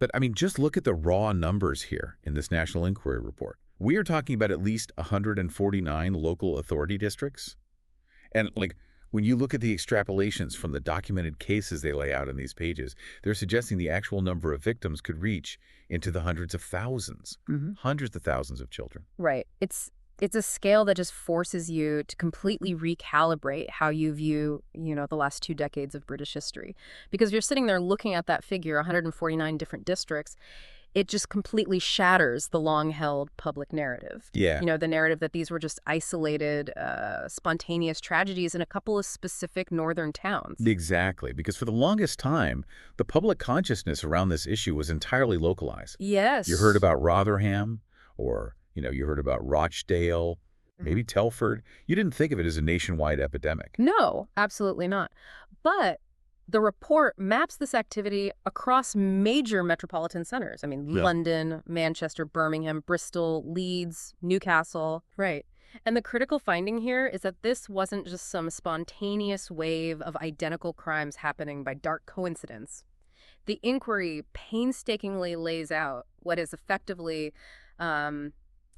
But I mean, just look at the raw numbers here in this National Inquiry Report. We are talking about at least 149 local authority districts. And like, when you look at the extrapolations from the documented cases they lay out in these pages, they're suggesting the actual number of victims could reach into the hundreds of thousands, hundreds of thousands of children. Right. It's a scale that just forces you to completely recalibrate how you view, the last 2 decades of British history. Because you're sitting there looking at that figure, 149 different districts, it just completely shatters the long-held public narrative. Yeah. The narrative that these were just isolated, spontaneous tragedies in a couple of specific northern towns. Exactly, because for the longest time, the public consciousness around this issue was entirely localized. Yes. You heard about Rotherham, or, you heard about Rochdale, maybe Telford. You didn't think of it as a nationwide epidemic. No, absolutely not. But the report maps this activity across major metropolitan centers. I mean, Yeah. London, Manchester, Birmingham, Bristol, Leeds, Newcastle. Right. And the critical finding here is that this wasn't just some spontaneous wave of identical crimes happening by dark coincidence. The inquiry painstakingly lays out what is effectively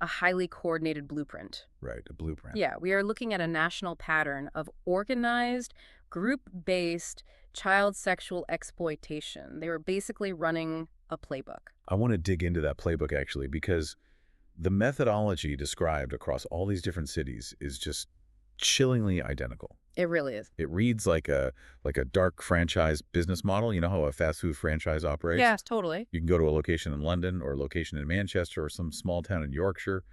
a highly coordinated blueprint. Right, a blueprint. Yeah, we are looking at a national pattern of organized, group-based child sexual exploitation. They were basically running a playbook. I want to dig into that playbook, actually, because the methodology described across all these different cities is just chillingly identical. It really is. It reads like a dark franchise business model. You know how a fast food franchise operates? Yes, totally. You can go to a location in London or a location in Manchester or some small town in Yorkshire,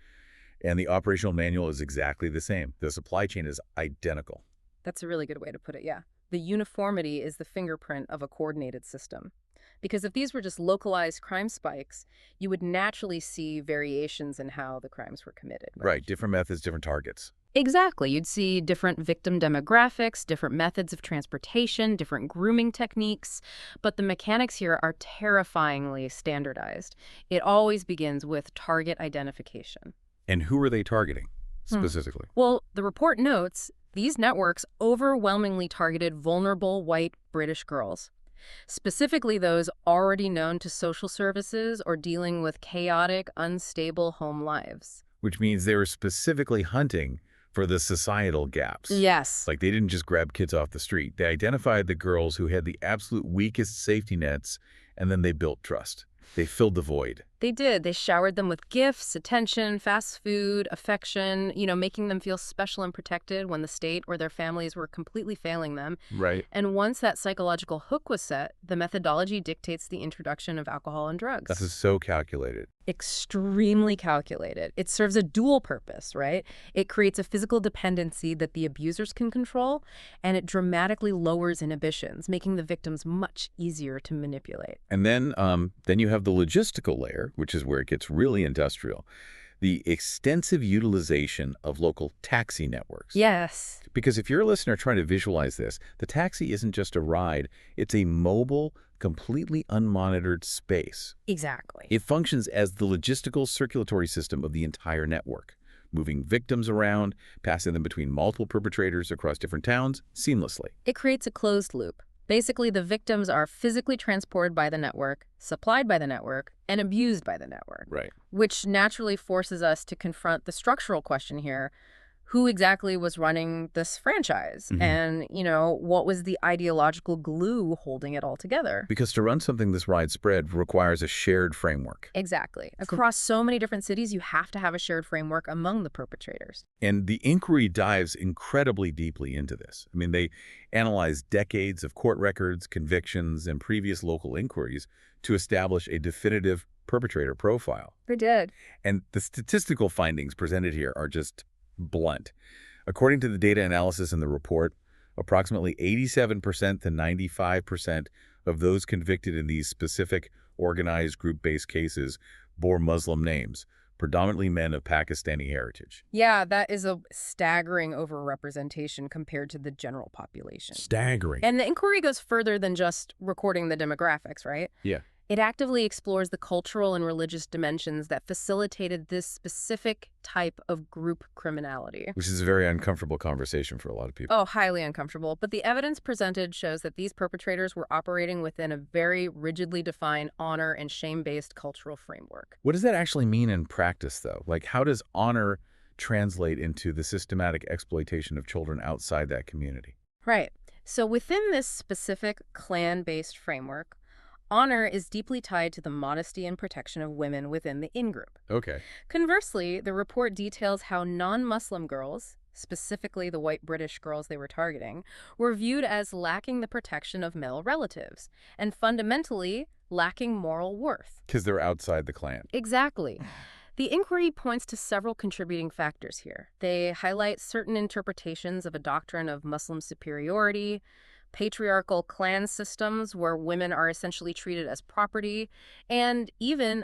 and the operational manual is exactly the same. The supply chain is identical. That's a really good way to put it, yeah. The uniformity is the fingerprint of a coordinated system. Because if these were just localized crime spikes, you would naturally see variations in how the crimes were committed. Right, different methods, different targets. Exactly. You'd see different victim demographics, different methods of transportation, different grooming techniques. But the mechanics here are terrifyingly standardized. It always begins with target identification. And who are they targeting specifically? Well, the report notes these networks overwhelmingly targeted vulnerable white British girls, specifically those already known to social services or dealing with chaotic, unstable home lives. Which means they were specifically hunting for the societal gaps. Yes. Like, they didn't just grab kids off the street. They identified the girls who had the absolute weakest safety nets, and then they built trust. They filled the void. They did. They showered them with gifts, attention, fast food, affection, making them feel special and protected when the state or their families were completely failing them. Right. And once that psychological hook was set, the methodology dictates the introduction of alcohol and drugs. This is so calculated. Extremely calculated. It serves a dual purpose, right? It creates a physical dependency that the abusers can control, and it dramatically lowers inhibitions, making the victims much easier to manipulate. And then you have the logistical layer, which is where it gets really industrial. The extensive utilization of local taxi networks. Yes. Because if you're a listener trying to visualize this, the taxi isn't just a ride, it's a mobile, completely unmonitored space. Exactly. It functions as the logistical circulatory system of the entire network, moving victims around, passing them between multiple perpetrators across different towns seamlessly. It creates a closed loop. Basically, the victims are physically transported by the network, supplied by the network, and abused by the network. Right. Which naturally forces us to confront the structural question here. Who exactly was running this franchise? And, what was the ideological glue holding it all together? Because to run something this widespread requires a shared framework. Exactly. Across so many different cities, you have to have a shared framework among the perpetrators. And the inquiry dives incredibly deeply into this. I mean, they analyze decades of court records, convictions, and previous local inquiries to establish a definitive perpetrator profile. They did. And the statistical findings presented here are just blunt. According to the data analysis in the report, approximately 87% to 95% of those convicted in these specific organized group-based cases bore Muslim names, predominantly men of Pakistani heritage. Yeah, that is a staggering overrepresentation compared to the general population. Staggering. And the inquiry goes further than just recording the demographics, right? Yeah. It actively explores the cultural and religious dimensions that facilitated this specific type of group criminality. Which is a very uncomfortable conversation for a lot of people. Oh, highly uncomfortable. But the evidence presented shows that these perpetrators were operating within a very rigidly defined honor and shame-based cultural framework. What does that actually mean in practice, though? Like, how does honor translate into the systematic exploitation of children outside that community? Right. So within this specific clan-based framework, honor is deeply tied to the modesty and protection of women within the in-group. Okay. Conversely, the report details how non-Muslim girls, specifically the white British girls they were targeting, were viewed as lacking the protection of male relatives and fundamentally lacking moral worth. Because they're outside the clan. Exactly. The inquiry points to several contributing factors here. They highlight certain interpretations of a doctrine of Muslim superiority, patriarchal clan systems where women are essentially treated as property, and even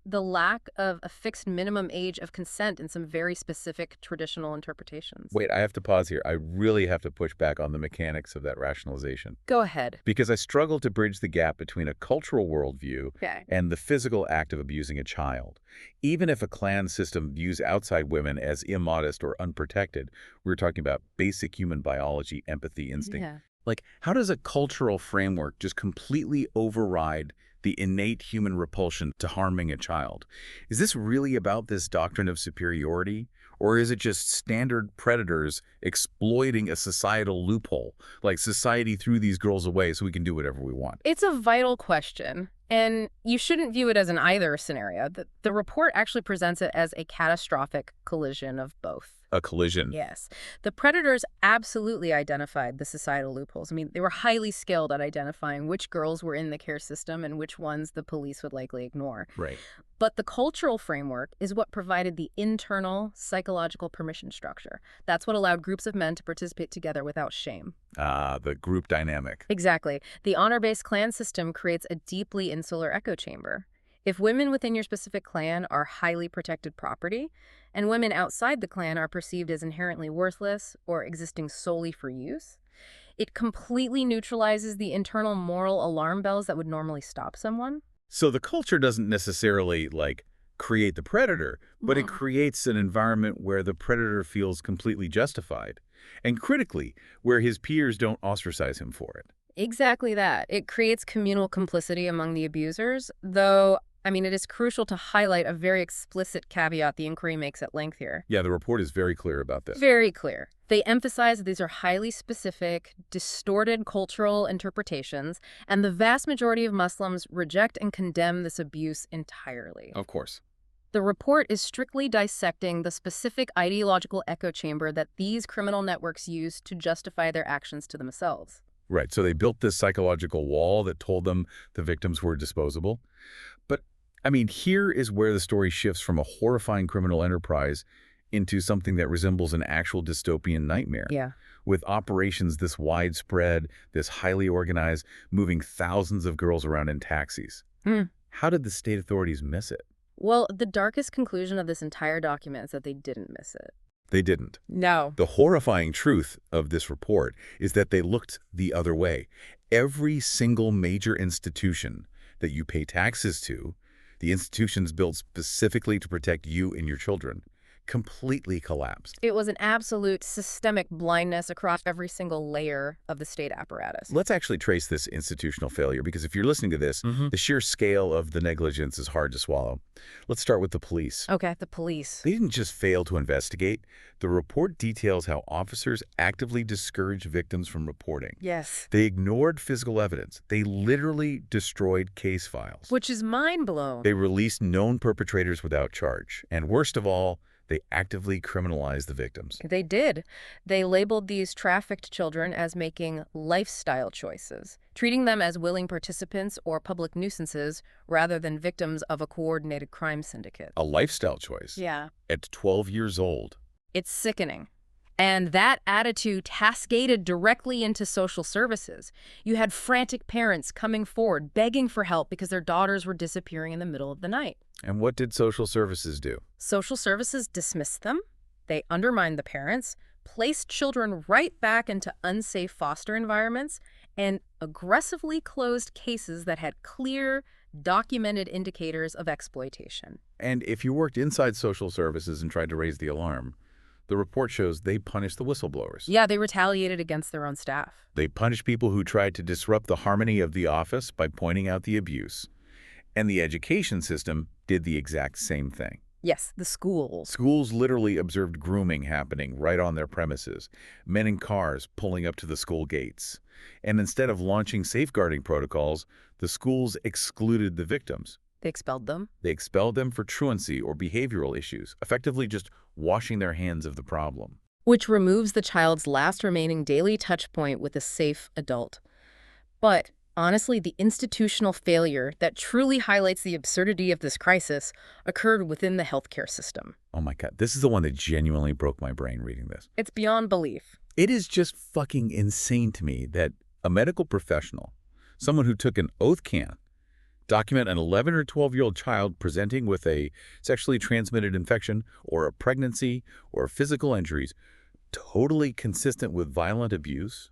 the lack of a fixed minimum age of consent in some very specific traditional interpretations. Wait, I have to pause here. I really have to push back on the mechanics of that rationalization. Go ahead. Because I struggle to bridge the gap between a cultural worldview Okay. and the physical act of abusing a child. Even if a clan system views outside women as immodest or unprotected, we're talking about basic human biology, empathy, instinct. Yeah. Like, how does a cultural framework just completely override the innate human repulsion to harming a child? Is this really about this doctrine of superiority? Or is it just standard predators exploiting a societal loophole? Like, society threw these girls away so we can do whatever we want. It's a vital question, and you shouldn't view it as an either scenario. The report actually presents it as a catastrophic collision of both. A collision. Yes. The predators absolutely identified the societal loopholes. I mean, they were highly skilled at identifying which girls were in the care system and which ones the police would likely ignore. Right. But the cultural framework is what provided the internal psychological permission structure. That's what allowed groups of men to participate together without shame. The group dynamic. Exactly. The honor-based clan system creates a deeply insular echo chamber. If women within your specific clan are highly protected property, and women outside the clan are perceived as inherently worthless or existing solely for use, it completely neutralizes the internal moral alarm bells that would normally stop someone. So the culture doesn't necessarily, like, create the predator, but it creates an environment where the predator feels completely justified. And critically, where his peers don't ostracize him for it. Exactly that. It creates communal complicity among the abusers, though, I mean, it is crucial to highlight a very explicit caveat the inquiry makes at length here. Yeah, the report is very clear about this. Very clear. They emphasize that these are highly specific, distorted cultural interpretations, and the vast majority of Muslims reject and condemn this abuse entirely. Of course. The report is strictly dissecting the specific ideological echo chamber that these criminal networks use to justify their actions to themselves. Right, so they built this psychological wall that told them the victims were disposable. But, I mean, here is where the story shifts from a horrifying criminal enterprise into something that resembles an actual dystopian nightmare. Yeah. With operations this widespread, this highly organized, moving thousands of girls around in taxis. How did the state authorities miss it? Well, the darkest conclusion of this entire document is that they didn't miss it. They didn't. No. The horrifying truth of this report is that they looked the other way. Every single major institution that you pay taxes to, the institutions built specifically to protect you and your children, completely collapsed. It was an absolute systemic blindness across every single layer of the state apparatus. Let's actually trace this institutional failure, because if you're listening to this, the sheer scale of the negligence is hard to swallow. Let's start with the police. Okay, the police. They didn't just fail to investigate. The report details how officers actively discouraged victims from reporting. Yes. They ignored physical evidence. They literally destroyed case files. Which is mind-blown. They released known perpetrators without charge. And worst of all, they actively criminalized the victims. They did. They labeled these trafficked children as making lifestyle choices, treating them as willing participants or public nuisances rather than victims of a coordinated crime syndicate. A lifestyle choice. Yeah. At 12 years old. It's sickening. And that attitude cascaded directly into social services. You had frantic parents coming forward, begging for help because their daughters were disappearing in the middle of the night. And what did social services do? Social services dismissed them. They undermined the parents, placed children right back into unsafe foster environments, and aggressively closed cases that had clear, documented indicators of exploitation. And if you worked inside social services and tried to raise the alarm, the report shows they punished the whistleblowers. Yeah, they retaliated against their own staff. They punished people who tried to disrupt the harmony of the office by pointing out the abuse. And the education system did the exact same thing. Yes, the schools. Schools literally observed grooming happening right on their premises, men in cars pulling up to the school gates. And instead of launching safeguarding protocols, the schools excluded the victims. They expelled them. They expelled them for truancy or behavioral issues, effectively just washing their hands of the problem. Which removes the child's last remaining daily touch point with a safe adult. But honestly, the institutional failure that truly highlights the absurdity of this crisis occurred within the healthcare system. Oh my God, this is the one that genuinely broke my brain reading this. It's beyond belief. It is just fucking insane to me that a medical professional, someone who took an oath can, document an 11 or 12-year-old child presenting with a sexually transmitted infection or a pregnancy or physical injuries totally consistent with violent abuse,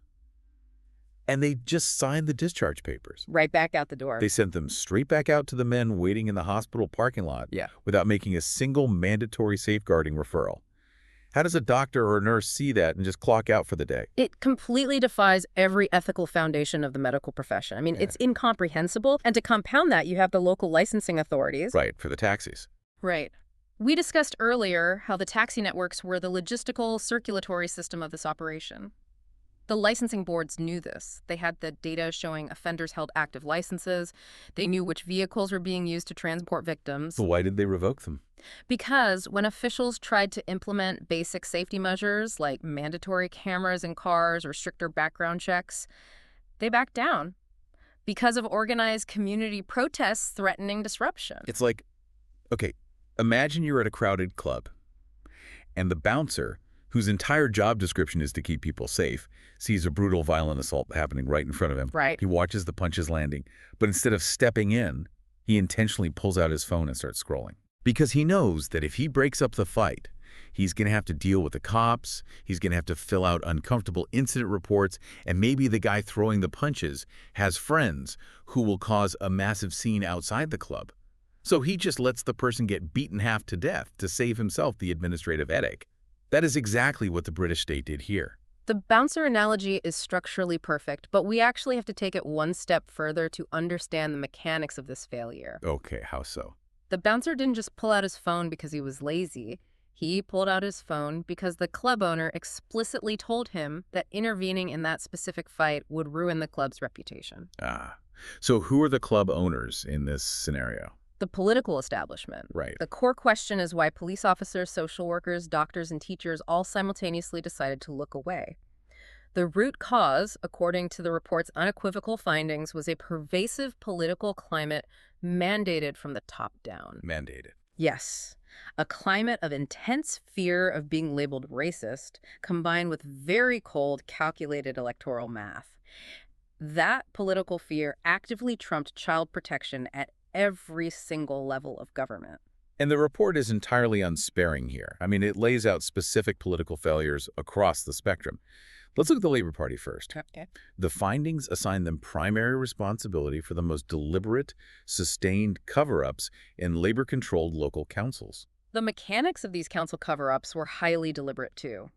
and they just signed the discharge papers. Right back out the door. They sent them straight back out to the men waiting in the hospital parking lot without making a single mandatory safeguarding referral. How does a doctor or a nurse see that and just clock out for the day? It completely defies every ethical foundation of the medical profession. I mean, it's incomprehensible. And to compound that, you have the local licensing authorities. Right, for the taxis. Right. We discussed earlier how the taxi networks were the logistical circulatory system of this operation. The licensing boards knew this. They had the data showing offenders held active licenses. They knew which vehicles were being used to transport victims. So why did they revoke them? Because when officials tried to implement basic safety measures like mandatory cameras in cars or stricter background checks, they backed down because of organized community protests threatening disruption. It's like, okay, imagine you're at a crowded club and the bouncer, whose entire job description is to keep people safe, sees a brutal, violent assault happening right in front of him. Right. He watches the punches landing, but instead of stepping in, he intentionally pulls out his phone and starts scrolling. Because he knows that if he breaks up the fight, he's going to have to deal with the cops, he's going to have to fill out uncomfortable incident reports, and maybe the guy throwing the punches has friends who will cause a massive scene outside the club. So he just lets the person get beaten half to death to save himself the administrative headache. That is exactly what the British state did here. The bouncer analogy is structurally perfect, but we actually have to take it one step further to understand the mechanics of this failure. Okay, how so? The bouncer didn't just pull out his phone because he was lazy. He pulled out his phone because the club owner explicitly told him that intervening in that specific fight would ruin the club's reputation. So who are the club owners in this scenario? The political establishment. Right. The core question is why police officers, social workers, doctors, and teachers all simultaneously decided to look away. The root cause, according to the report's unequivocal findings, was a pervasive political climate mandated from the top down. Mandated. Yes. A climate of intense fear of being labeled racist, combined with very cold, calculated electoral math. That political fear actively trumped child protection at every single level of government. And the report is entirely unsparing here. I mean, it lays out specific political failures across the spectrum. Let's look at the Labour Party first. Okay. The findings assign them primary responsibility for the most deliberate, sustained cover-ups in Labour-controlled local councils. The mechanics of these council cover-ups were highly deliberate, too.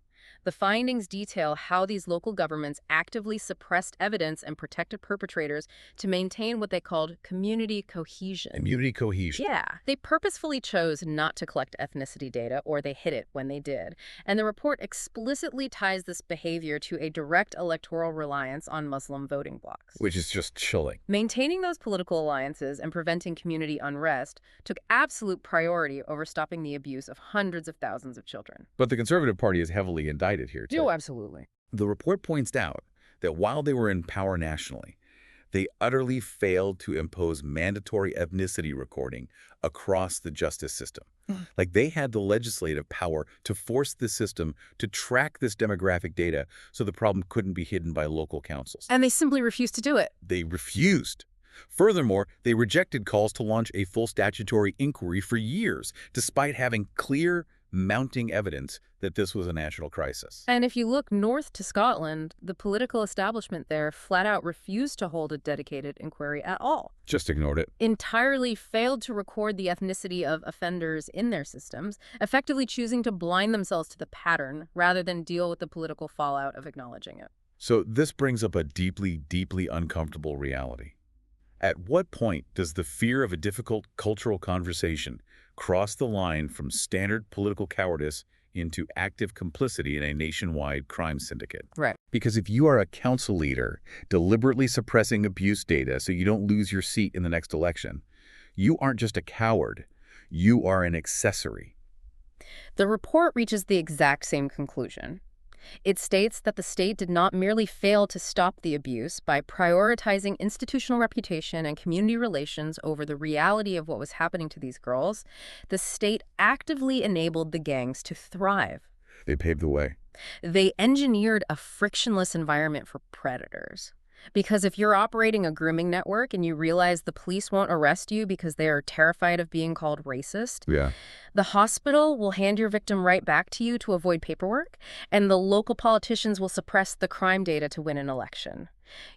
The findings detail how these local governments actively suppressed evidence and protected perpetrators to maintain what they called community cohesion. Community cohesion. Yeah. They purposefully chose not to collect ethnicity data, or they hid it when they did. And the report explicitly ties this behavior to a direct electoral reliance on Muslim voting blocs. Which is just chilling. Maintaining those political alliances and preventing community unrest took absolute priority over stopping the abuse of hundreds of thousands of children. But the Conservative Party is heavily indicted here, too. Oh, absolutely. The report points out that while they were in power nationally, they utterly failed to impose mandatory ethnicity recording across the justice system. Like, they had the legislative power to force the system to track this demographic data so the problem couldn't be hidden by local councils. And they simply refused to do it. They refused. Furthermore, they rejected calls to launch a full statutory inquiry for years, despite having clear, mounting evidence that this was a national crisis. And if you look north to Scotland, the political establishment there flat out refused to hold a dedicated inquiry at all. Just ignored it. Entirely failed to record the ethnicity of offenders in their systems, effectively choosing to blind themselves to the pattern rather than deal with the political fallout of acknowledging it. So this brings up a deeply, deeply uncomfortable reality. At what point does the fear of a difficult cultural conversation cross the line from standard political cowardice into active complicity in a nationwide crime syndicate? Right. Because if you are a council leader deliberately suppressing abuse data so you don't lose your seat in the next election, you aren't just a coward, you are an accessory. The report reaches the exact same conclusion. It states that the state did not merely fail to stop the abuse by prioritizing institutional reputation and community relations over the reality of what was happening to these girls. The state actively enabled the gangs to thrive. They paved the way. They engineered a frictionless environment for predators. Because if you're operating a grooming network and you realize the police won't arrest you because they are terrified of being called racist, the hospital will hand your victim right back to you to avoid paperwork, and the local politicians will suppress the crime data to win an election.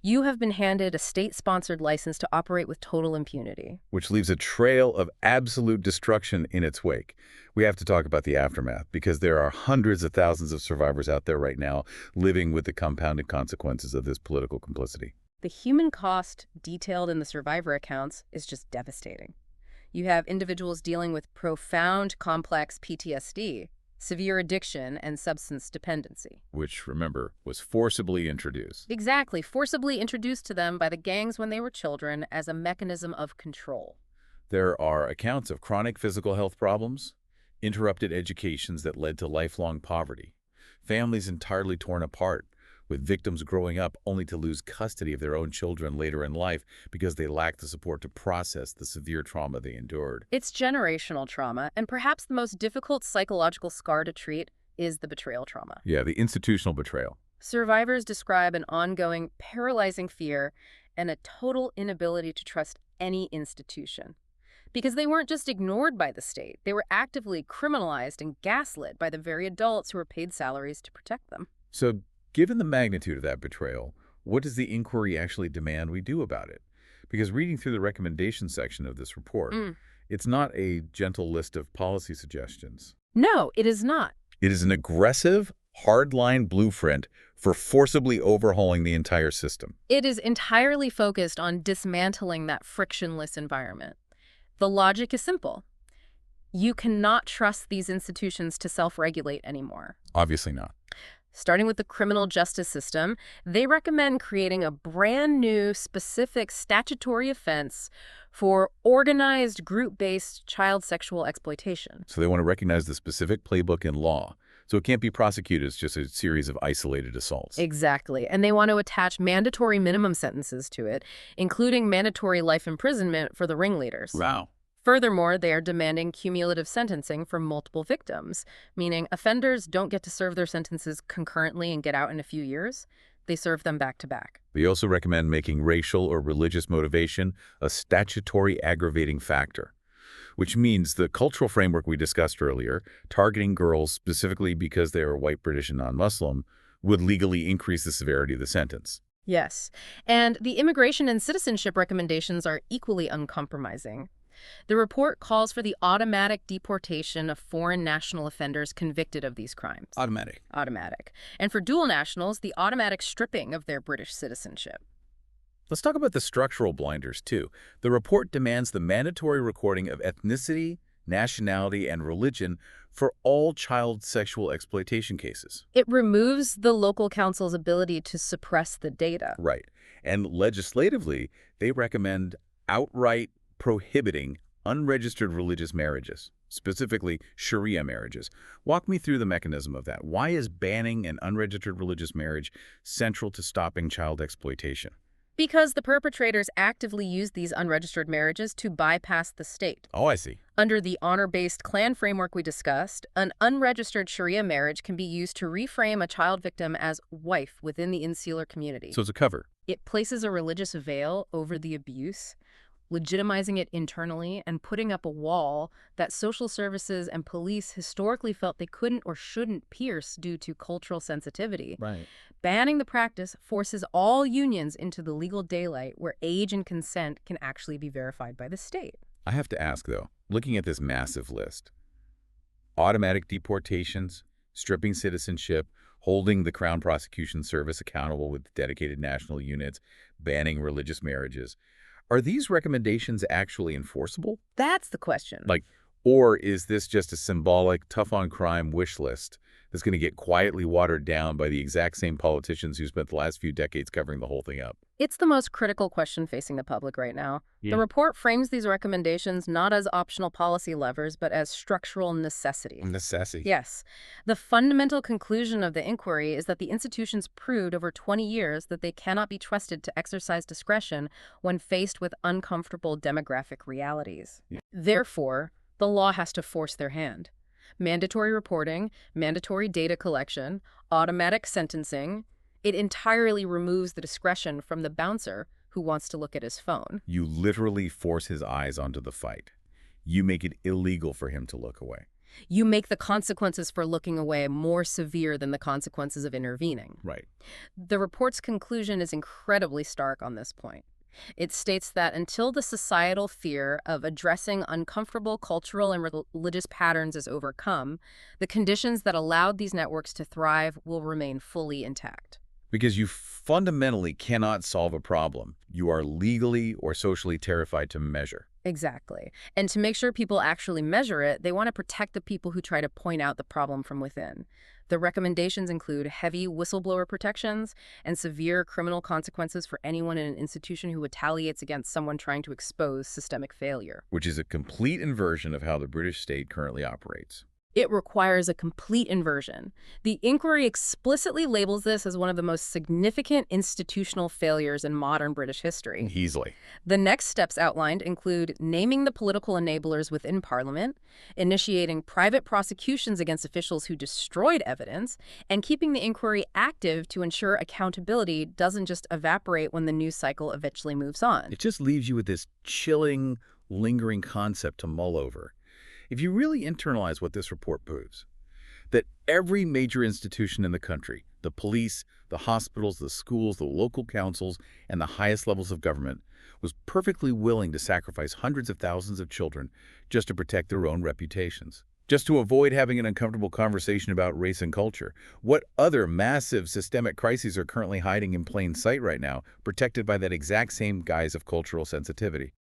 You have been handed a state-sponsored license to operate with total impunity. Which leaves a trail of absolute destruction in its wake. We have to talk about the aftermath, because there are hundreds of thousands of survivors out there right now living with the compounded consequences of this political complicity. The human cost detailed in the survivor accounts is just devastating. You have individuals dealing with profound, complex PTSD, severe addiction, and substance dependency. Which, remember, was forcibly introduced. Exactly, forcibly introduced to them by the gangs when they were children as a mechanism of control. There are accounts of chronic physical health problems, interrupted educations that led to lifelong poverty, families entirely torn apart, with victims growing up only to lose custody of their own children later in life because they lacked the support to process the severe trauma they endured. It's generational trauma, and perhaps the most difficult psychological scar to treat is the betrayal trauma. Yeah, the institutional betrayal. Survivors describe an ongoing, paralyzing fear and a total inability to trust any institution. Because they weren't just ignored by the state, they were actively criminalized and gaslit by the very adults who were paid salaries to protect them. So, given the magnitude of that betrayal, what does the inquiry actually demand we do about it? Because reading through the recommendation section of this report, it's not a gentle list of policy suggestions. No, it is not. It is an aggressive, hardline blueprint for forcibly overhauling the entire system. It is entirely focused on dismantling that frictionless environment. The logic is simple. You cannot trust these institutions to self-regulate anymore. Obviously not. Starting with the criminal justice system, they recommend creating a brand new, specific statutory offense for organized, group-based child sexual exploitation. So they want to recognize the specific playbook in law. So it can't be prosecuted as just a series of isolated assaults. Exactly. And they want to attach mandatory minimum sentences to it, including mandatory life imprisonment for the ringleaders. Wow. Furthermore, they are demanding cumulative sentencing for multiple victims, meaning offenders don't get to serve their sentences concurrently and get out in a few years. They serve them back to back. They also recommend making racial or religious motivation a statutory aggravating factor, which means the cultural framework we discussed earlier, targeting girls specifically because they are white, British, and non-Muslim, would legally increase the severity of the sentence. Yes, and the immigration and citizenship recommendations are equally uncompromising. The report calls for the automatic deportation of foreign national offenders convicted of these crimes. Automatic. Automatic. And for dual nationals, the automatic stripping of their British citizenship. Let's talk about the structural blinders, too. The report demands the mandatory recording of ethnicity, nationality, and religion for all child sexual exploitation cases. It removes the local council's ability to suppress the data. Right. And legislatively, they recommend outright prohibiting unregistered religious marriages, specifically Sharia marriages. Walk me through the mechanism of that. Why is banning an unregistered religious marriage central to stopping child exploitation? Because the perpetrators actively use these unregistered marriages to bypass the state. Oh, I see. Under the honor-based clan framework we discussed, an unregistered Sharia marriage can be used to reframe a child victim as wife within the insular community. So it's a cover. It places a religious veil over the abuse, legitimizing it internally and putting up a wall that social services and police historically felt they couldn't or shouldn't pierce due to cultural sensitivity. Right. Banning the practice forces all unions into the legal daylight where age and consent can actually be verified by the state. I have to ask, though, looking at this massive list, automatic deportations, stripping citizenship, holding the Crown Prosecution Service accountable with dedicated national units, banning religious marriages, are these recommendations actually enforceable? That's the question. Or is this just a symbolic, tough-on-crime wish list that's going to get quietly watered down by the exact same politicians who spent the last few decades covering the whole thing up? It's the most critical question facing the public right now. Yeah. The report frames these recommendations not as optional policy levers, but as structural necessity. Necessity. Yes. The fundamental conclusion of the inquiry is that the institutions proved over 20 years that they cannot be trusted to exercise discretion when faced with uncomfortable demographic realities. Yeah. Therefore, the law has to force their hand. Mandatory reporting, mandatory data collection, automatic sentencing. It entirely removes the discretion from the bouncer who wants to look at his phone. You literally force his eyes onto the fight. You make it illegal for him to look away. You make the consequences for looking away more severe than the consequences of intervening. Right. The report's conclusion is incredibly stark on this point. It states that until the societal fear of addressing uncomfortable cultural and religious patterns is overcome, the conditions that allowed these networks to thrive will remain fully intact. Because you fundamentally cannot solve a problem you are legally or socially terrified to measure. Exactly. And to make sure people actually measure it, they want to protect the people who try to point out the problem from within. The recommendations include heavy whistleblower protections and severe criminal consequences for anyone in an institution who retaliates against someone trying to expose systemic failure. Which is a complete inversion of how the British state currently operates. It requires a complete inversion. The inquiry explicitly labels this as one of the most significant institutional failures in modern British history. Easily. The next steps outlined include naming the political enablers within Parliament, initiating private prosecutions against officials who destroyed evidence, and keeping the inquiry active to ensure accountability doesn't just evaporate when the news cycle eventually moves on. It just leaves you with this chilling, lingering concept to mull over. If you really internalize what this report proves, that every major institution in the country, the police, the hospitals, the schools, the local councils, and the highest levels of government, was perfectly willing to sacrifice hundreds of thousands of children just to protect their own reputations, just to avoid having an uncomfortable conversation about race and culture. What other massive systemic crises are currently hiding in plain sight right now, protected by that exact same guise of cultural sensitivity?